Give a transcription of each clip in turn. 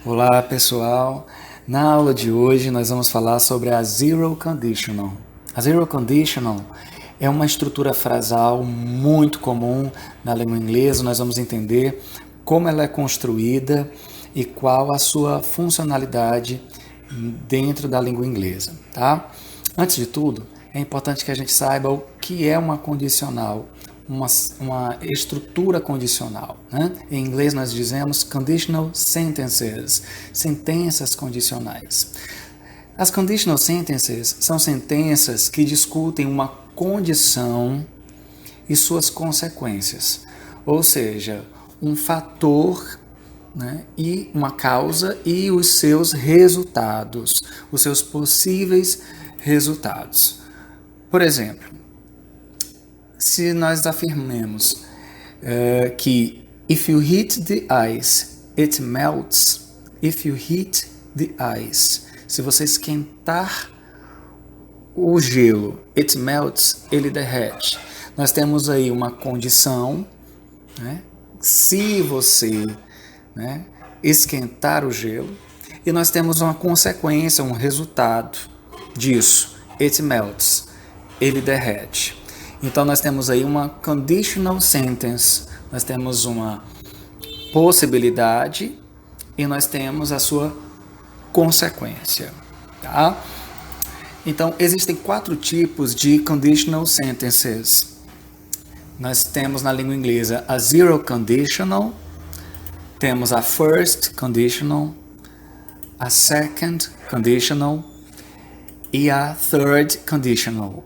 Olá pessoal, na aula de hoje nós vamos falar sobre a Zero Conditional. A Zero Conditional é uma estrutura frasal muito comum na língua inglesa. Nós vamos entender como ela é construída e qual a sua funcionalidade dentro da língua inglesa, tá? Antes de tudo, é importante que a gente saiba o que é uma condicional, uma estrutura condicional, né? Em inglês nós dizemos conditional sentences, sentenças condicionais. As conditional sentences são sentenças que discutem uma condição e suas consequências, ou seja, um fator, né, e uma causa e os seus resultados, os seus possíveis resultados. Por exemplo, se nós afirmamos que if you heat the ice, it melts. If you heat the ice. Se você esquentar o gelo, it melts, ele derrete. Nós temos aí uma condição, né? Se você, né, esquentar o gelo, e nós temos uma consequência, um resultado disso, it melts, ele derrete. Então nós temos aí uma conditional sentence, nós temos uma possibilidade e nós temos a sua consequência, tá? Então existem 4 tipos de conditional sentences. Nós temos na língua inglesa a zero conditional, temos a first conditional, a second conditional e a third conditional.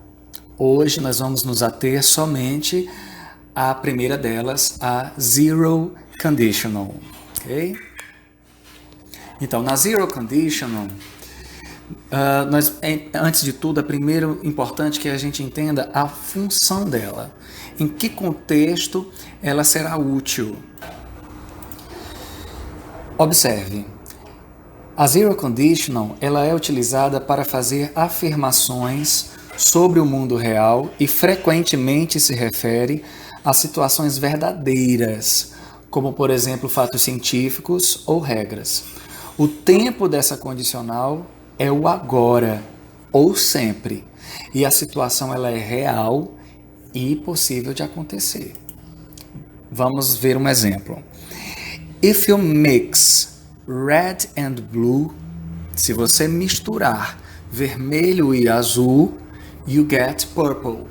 Hoje nós vamos nos ater somente à primeira delas, a zero conditional, ok? Então, na zero conditional, antes de tudo, é primeiro importante que a gente entenda a função dela. Em que contexto ela será útil? Observe. A zero conditional, ela é utilizada para fazer afirmações sobre o mundo real e frequentemente se refere a situações verdadeiras, como por exemplo fatos científicos ou regras. O tempo dessa condicional é o agora, ou sempre, e a situação ela é real e possível de acontecer. Vamos ver um exemplo. If you mix red and blue, se você misturar vermelho e azul, you get purple.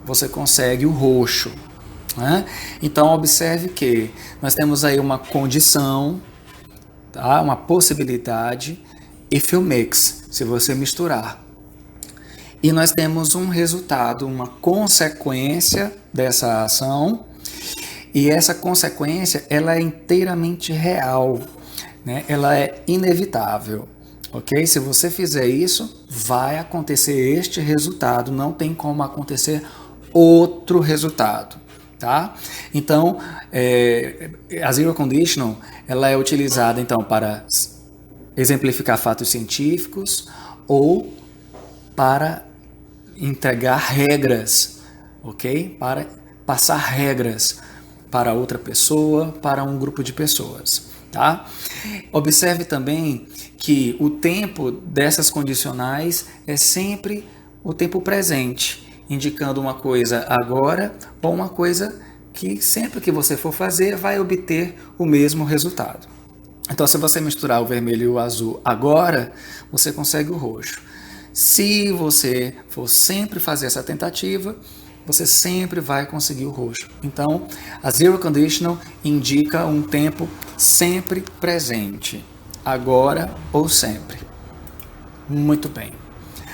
Você consegue o roxo, né? Então observe que nós temos aí uma condição, tá? Uma possibilidade, if you mix, se você misturar. E nós temos um resultado, uma consequência dessa ação, e essa consequência ela é inteiramente real, né? Ela é inevitável. Ok? Se você fizer isso, vai acontecer este resultado, não tem como acontecer outro resultado, tá? Então, a zero conditional, ela é utilizada então para exemplificar fatos científicos ou para entregar regras, ok? Para passar regras para outra pessoa, para um grupo de pessoas, tá? Observe também que o tempo dessas condicionais é sempre o tempo presente, indicando uma coisa agora ou uma coisa que sempre que você for fazer vai obter o mesmo resultado. Então, se você misturar o vermelho e o azul agora, você consegue o roxo. Se você for sempre fazer essa tentativa, você sempre vai conseguir o roxo. Então, a zero conditional indica um tempo sempre presente, agora ou sempre. Muito bem.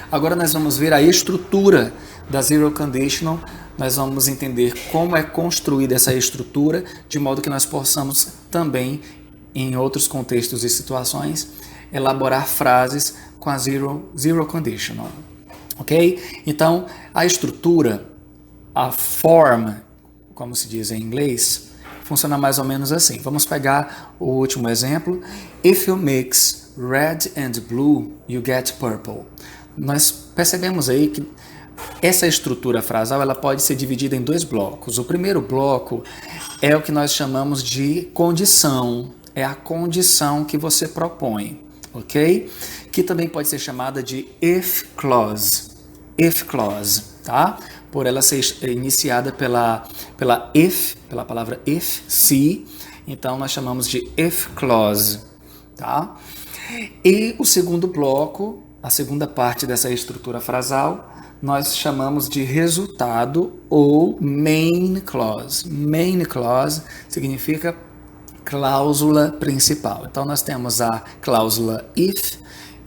Agora nós vamos ver a estrutura da zero conditional. Nós vamos entender como é construída essa estrutura, de modo que nós possamos também, em outros contextos e situações, elaborar frases com a zero conditional. Ok? Então, a estrutura, a form, como se diz em inglês, funciona mais ou menos assim. Vamos pegar o último exemplo. If you mix red and blue, you get purple. Nós percebemos aí que essa estrutura frasal ela pode ser dividida em 2 blocos. O primeiro bloco é o que nós chamamos de condição. é a condição que você propõe, ok? Que também pode ser chamada de if clause, tá? Por ela ser iniciada pela palavra if, se, então nós chamamos de if clause, tá? E o segundo bloco, a segunda parte dessa estrutura frasal, nós chamamos de resultado ou main clause. Main clause significa cláusula principal. Então nós temos a cláusula if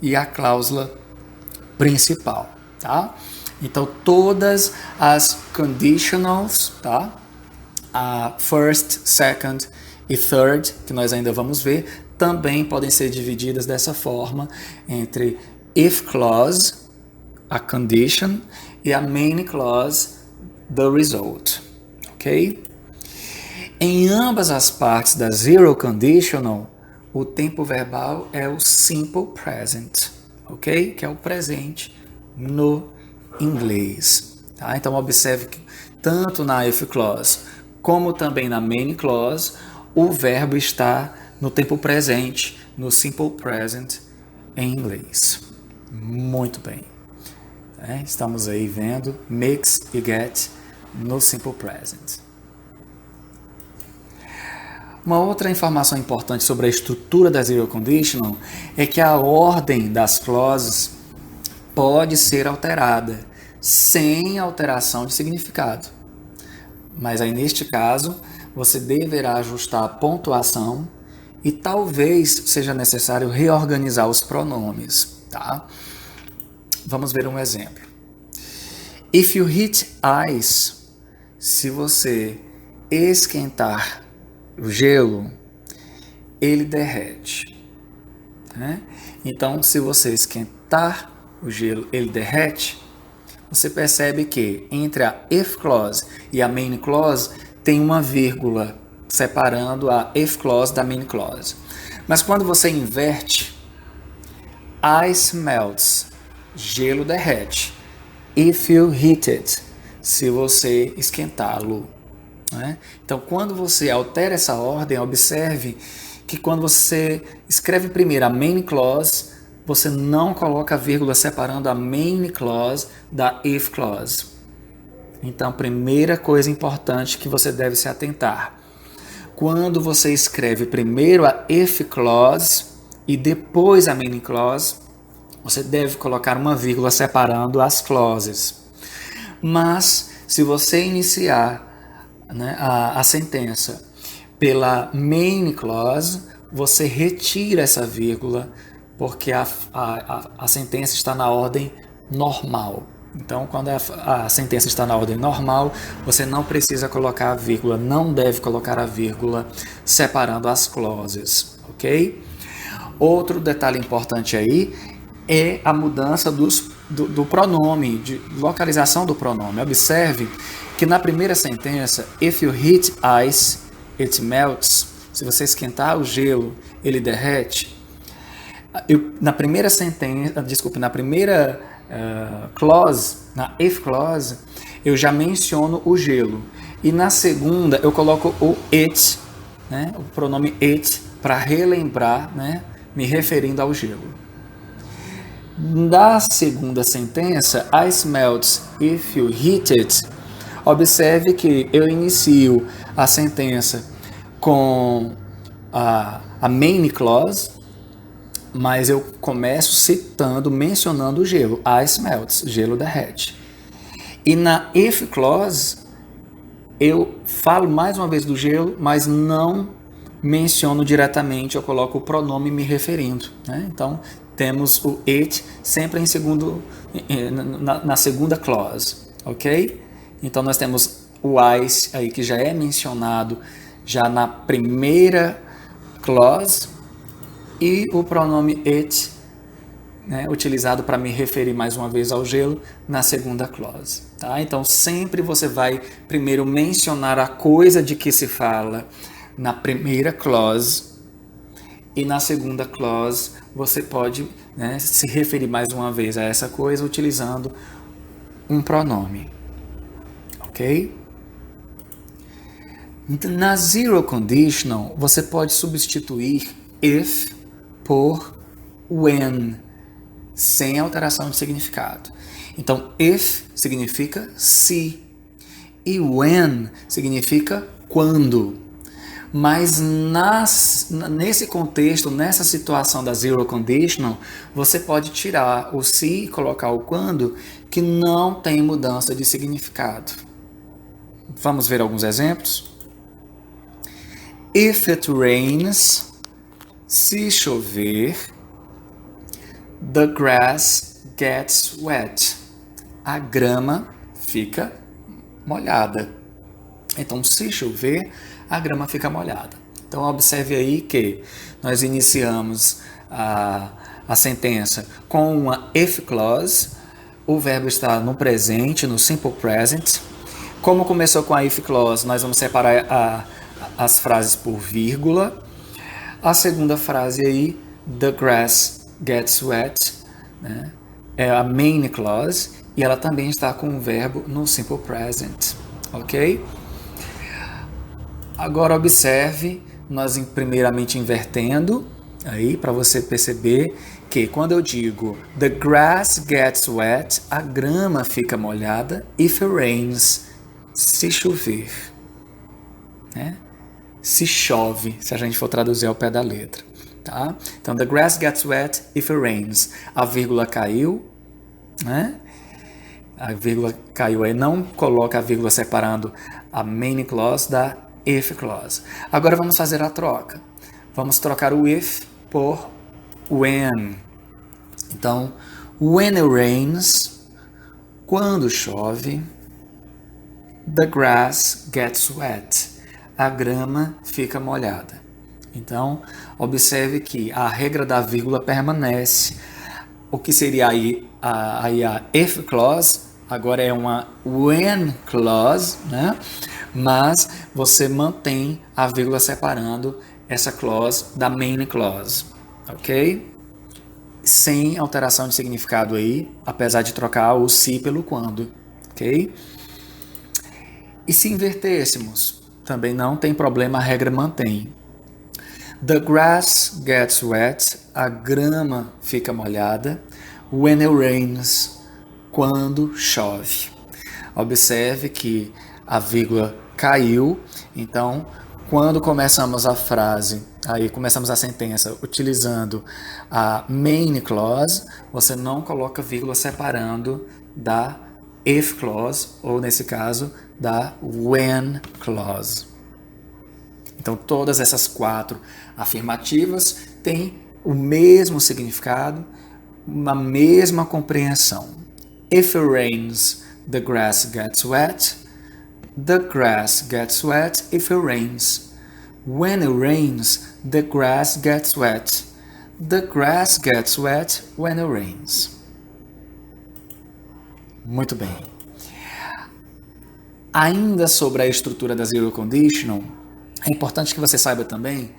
e a cláusula principal, tá? Então todas as conditionals, tá? A first, second e third, que nós ainda vamos ver, também podem ser divididas dessa forma entre if clause, a condition, e a main clause, the result, ok? Em ambas as partes da zero conditional, o tempo verbal é o simple present, ok? Que é o presente no inglês, tá? Então observe que tanto na if clause como também na main clause, o verbo está no tempo presente, no simple present em inglês. Muito bem. Estamos aí vendo mix e get no simple present. Uma outra informação importante sobre a estrutura da zero conditional é que a ordem das clauses pode ser alterada sem alteração de significado. Mas aí neste caso, você deverá ajustar a pontuação e talvez seja necessário reorganizar os pronomes, tá? Vamos ver um exemplo. If you heat ice, se você esquentar o gelo, ele derrete, né? Então, se você esquentar o gelo, ele derrete, você percebe que entre a if clause e a main clause tem uma vírgula separando a if clause da main clause. Mas quando você inverte, ice melts, gelo derrete. If you heat it, se você esquentá-lo, né? Então, quando você altera essa ordem, observe que quando você escreve primeiro a main clause, você não coloca a vírgula separando a main clause da if clause. Então, primeira coisa importante que você deve se atentar. Quando você escreve primeiro a if clause e depois a main clause, você deve colocar uma vírgula separando as clauses. Mas, se você iniciar, né, a sentença pela main clause, você retira essa vírgula, porque a sentença está na ordem normal. Então, quando a sentença está na ordem normal, você não precisa colocar a vírgula, não deve colocar a vírgula separando as clauses, ok? Outro detalhe importante aí é a mudança do pronome, de localização do pronome. Observe que na primeira sentença, if you heat ice, it melts. Se você esquentar o gelo, ele derrete. Na primeira sentença, na primeira clause, na if clause, eu já menciono o gelo. E na segunda, eu coloco o it, né, o pronome it, para relembrar, né, me referindo ao gelo. Da segunda sentença, ice melts if you heat it, observe que eu inicio a sentença com a main clause, mas eu começo citando, mencionando o gelo. Ice melts, gelo derrete. E na if clause, eu falo mais uma vez do gelo, mas não menciono diretamente, eu coloco o pronome me referindo, né? Então, temos o it sempre na segunda clause, ok? Então, nós temos o ice aí que já é mencionado já na primeira clause e o pronome it, né, utilizado para me referir mais uma vez ao gelo na segunda clause, tá? Então, sempre você vai primeiro mencionar a coisa de que se fala na primeira clause e na segunda clause você pode, né, se referir mais uma vez a essa coisa utilizando um pronome, ok? Na zero conditional, você pode substituir if por when, sem alteração de significado. Então, if significa se e when significa quando. Mas nesse contexto, nessa situação da zero conditional, você pode tirar o se e colocar o quando, que não tem mudança de significado. Vamos ver alguns exemplos? If it rains, se chover, the grass gets wet. A grama fica molhada. Então, se chover, a grama fica molhada. Então, observe aí que nós iniciamos a sentença com uma if clause. O verbo está no presente, no simple present. Como começou com a if clause, nós vamos separar as frases por vírgula. A segunda frase aí, the grass gets wet, né, é a main clause e ela também está com o verbo no simple present, ok? Agora observe, nós primeiramente invertendo aí para você perceber que quando eu digo the grass gets wet, a grama fica molhada. If it rains, se chover, né? Se chove, se a gente for traduzir ao pé da letra, tá? Então, the grass gets wet if it rains. A vírgula caiu, né? A vírgula caiu aí, não coloca a vírgula separando a main clause da if clause. Agora vamos fazer a troca. Vamos trocar o if por when. Então, when it rains, quando chove, the grass gets wet. A grama fica molhada. Então, observe que a regra da vírgula permanece. O que seria aí a if clause, agora é uma when clause, né? Mas você mantém a vírgula separando essa clause da main clause, ok? Sem alteração de significado aí, apesar de trocar o se pelo quando, ok? E se invertêssemos? Também não tem problema, a regra mantém. The grass gets wet, a grama fica molhada. When it rains, quando chove. Observe que a vírgula caiu, então quando começamos a frase, aí começamos a sentença utilizando a main clause, você não coloca vírgula separando da if clause, ou nesse caso, da when clause. Então, todas essas 4 afirmativas têm o mesmo significado, uma mesma compreensão. If it rains, the grass gets wet. The grass gets wet if it rains. When it rains, the grass gets wet. The grass gets wet when it rains. Muito bem. Ainda sobre a estrutura da zero conditional, é importante que você saiba também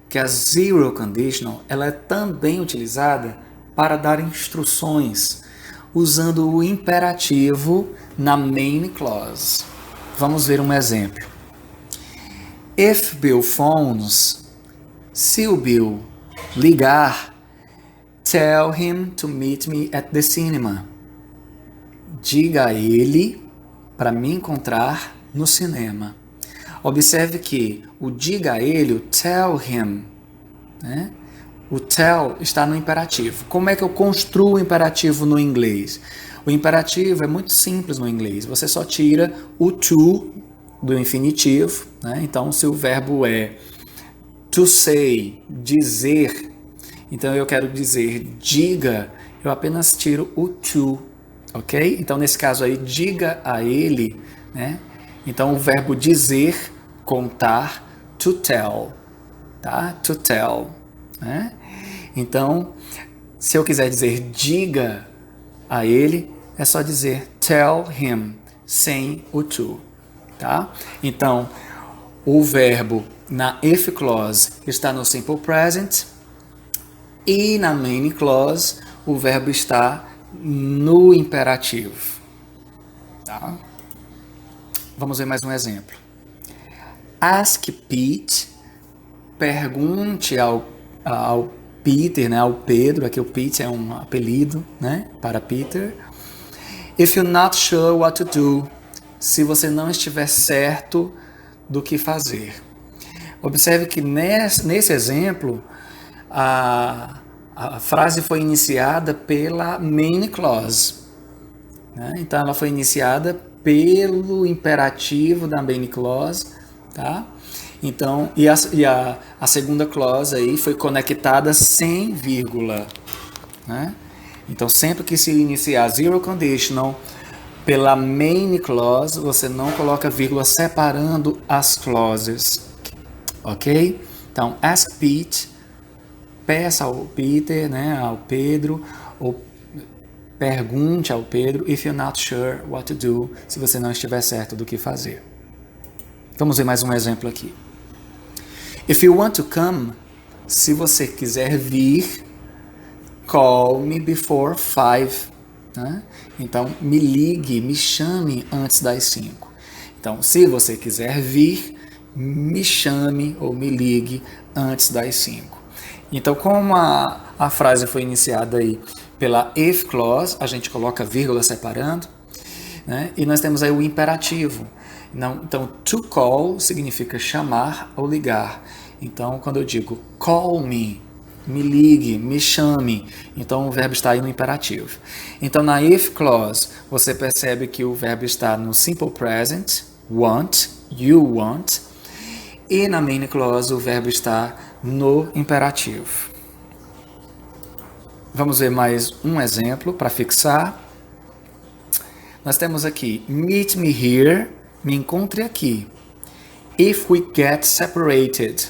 que a zero conditional ela é também utilizada para dar instruções usando o imperativo na main clause. Vamos ver um exemplo. If Bill phones, se o Bill ligar, tell him to meet me at the cinema. Diga a ele para me encontrar no cinema. Observe que o diga a ele, o tell him, né? O tell está no imperativo. Como é que eu construo o imperativo no inglês? O imperativo é muito simples no inglês. Você só tira o to do infinitivo, né? Então, se o verbo é to say, dizer, então eu quero dizer diga, eu apenas tiro o to, ok? Então, nesse caso aí, diga a ele, né? Então, o verbo dizer, contar, to tell, tá? To tell, né? Então, se eu quiser dizer diga a ele, é só dizer tell him, sem o to, tá? Então, o verbo na if clause está no simple present e na main clause o verbo está no imperativo, tá? Vamos ver mais um exemplo. Ask Pete, pergunte ao Peter, né, ao Pedro, aqui o Pete é um apelido, né, para Peter. If you're not sure what to do, se você não estiver certo do que fazer. Observe que nesse exemplo, a frase foi iniciada pela main clause, né? Então ela foi iniciada pelo imperativo da main clause, tá? Então, e a segunda clause aí foi conectada sem vírgula, né? Então, sempre que se iniciar zero conditional pela main clause, você não coloca vírgula separando as clauses, ok? Então, ask Pete, peça ao Peter, né, ao Pedro, ou pergunte ao Pedro, if you're not sure what to do, se você não estiver certo do que fazer. Vamos ver mais um exemplo aqui. If you want to come, se você quiser vir, call me before 5. Né? Então, me ligue, me chame antes das 5. Então, se você quiser vir, me chame ou me ligue antes das 5. Então, como a frase foi iniciada aí pela if clause, a gente coloca vírgula separando, né? E nós temos aí o imperativo. Então, to call significa chamar ou ligar. Então, quando eu digo call me ligue, me chame, então o verbo está aí no imperativo. Então, na if clause, você percebe que o verbo está no simple present, want, you want, e na main clause o verbo está no imperativo. Vamos ver mais um exemplo para fixar. Nós temos aqui, meet me here, me encontre aqui. If we get separated.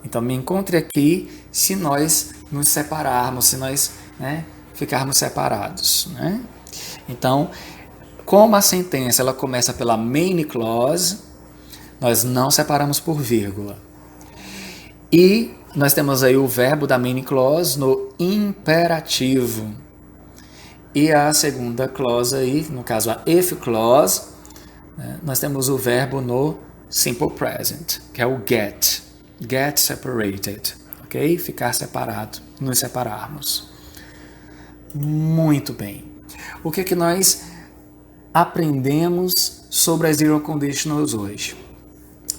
Então, me encontre aqui se nós nos separarmos, se nós, né, ficarmos separados. Né? Então, como a sentença ela começa pela main clause, nós não separamos por vírgula. E nós temos aí o verbo da main clause no imperativo. E a segunda clause aí, no caso a if clause, né, nós temos o verbo no simple present, que é o get. Get separated, ok? Ficar separado, nos separarmos. Muito bem. O que é que nós aprendemos sobre as zero conditionals hoje?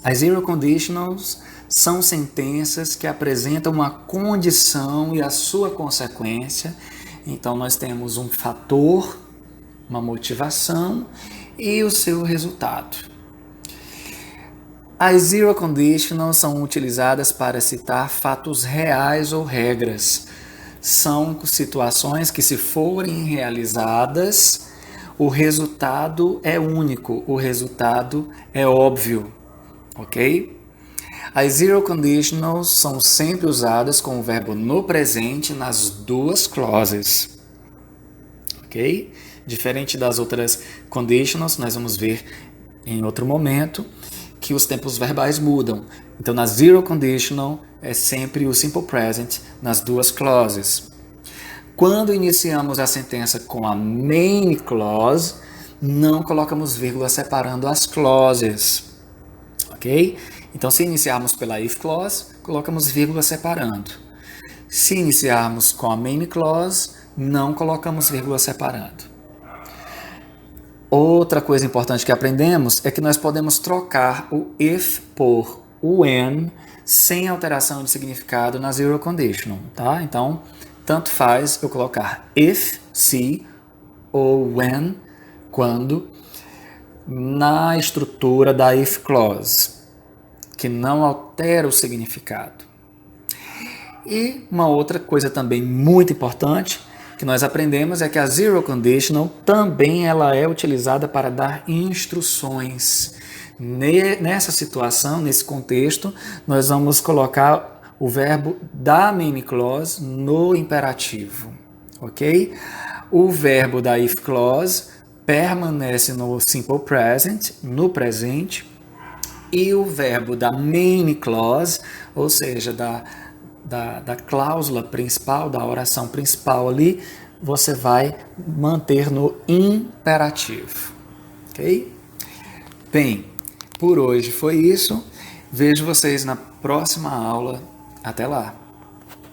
As zero conditionals são sentenças que apresentam uma condição e a sua consequência. Então, nós temos um fator, uma motivação e o seu resultado. As zero conditionals são utilizadas para citar fatos reais ou regras. São situações que, se forem realizadas, o resultado é único, o resultado é óbvio, ok? As zero conditionals são sempre usadas com o verbo no presente nas duas clauses, ok? Diferente das outras conditionals, nós vamos ver em outro momento que os tempos verbais mudam. Então, na zero conditional é sempre o simple present nas duas clauses. Quando iniciamos a sentença com a main clause, não colocamos vírgula separando as clauses, ok? Então, se iniciarmos pela if clause, colocamos vírgula separando. Se iniciarmos com a main clause, não colocamos vírgula separando. Outra coisa importante que aprendemos é que nós podemos trocar o if por when sem alteração de significado na zero conditional, tá? Então, tanto faz eu colocar if, se, ou when, quando, na estrutura da if clause, que não altera o significado. E uma outra coisa também muito importante que nós aprendemos é que a zero conditional também ela é utilizada para dar instruções. Nessa situação, nesse contexto, nós vamos colocar o verbo da main clause no imperativo, ok? O verbo da if clause permanece no simple present, no presente, e o verbo da main clause, ou seja, da cláusula principal, da oração principal ali, você vai manter no imperativo, ok? Bem, Por hoje foi isso. Vejo vocês na próxima aula. Até lá!